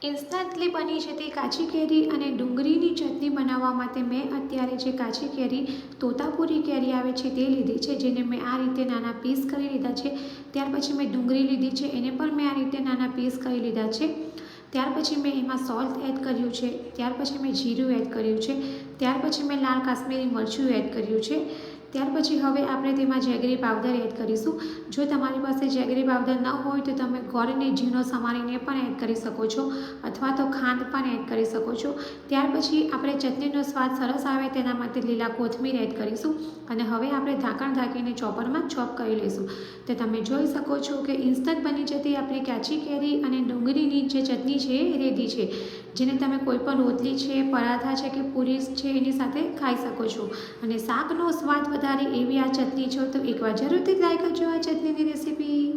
Instantly બની જતી કાચી કેરી અને ડુંગળીની ચટણી બનાવવા માટે મેં અત્યારે જે કાચી કેરી તોતાપુરી કેરી આવે છે તે લીધી છે, જેને મેં આ રીતે નાના પીસ કરી લીધા છે. ત્યાર પછી મેં ડુંગળી લીધી છે, એને પણ મેં આ રીતે નાના પીસ કરી લીધા છે. ત્યાર પછી મેં એમાં સોલ્ટ એડ કર્યું છે. ત્યાર પછી મેં જીરું એડ કર્યું છે. ત્યાર પછી મેં લાલ કાશ્મીરી મરચું એડ કર્યું છે. ત્યાર પછી હવે આપણે તેમાં જેગરી પાવડર એડ કરીશું. જો તમારી પાસે જેગરી પાવડર ન હોય તો તમે ગોળને ઝીણો સમારીને પણ એડ કરી શકો છો, અથવા તો ખાંડ પણ એડ કરી શકો છો. ત્યાર પછી આપણે ચટણીનો સ્વાદ સરસ આવે તેના માટે લીલા કોથમીર એડ કરીશું અને હવે આપણે ઢાંકણ ઢાંકીને ચોપરમાં ચોપ કરી લઈશું. તો તમે જોઈ શકો છો કે ઇન્સ્ટન્ટ બની જતી આપણી કાચી કેરી અને ડુંગળીની જે ચટણી છે એ રેડી છે, જેને તમે કોઈ પણ રોટલી છે, પરાઠા છે કે પૂરી છે એની સાથે ખાઈ શકો છો. અને શાકનો સ્વાદ વધારે એવી આ ચટણી છે, તો એકવાર જરૂરથી ટ્રાય કરજો આ ચટણીની રેસીપી.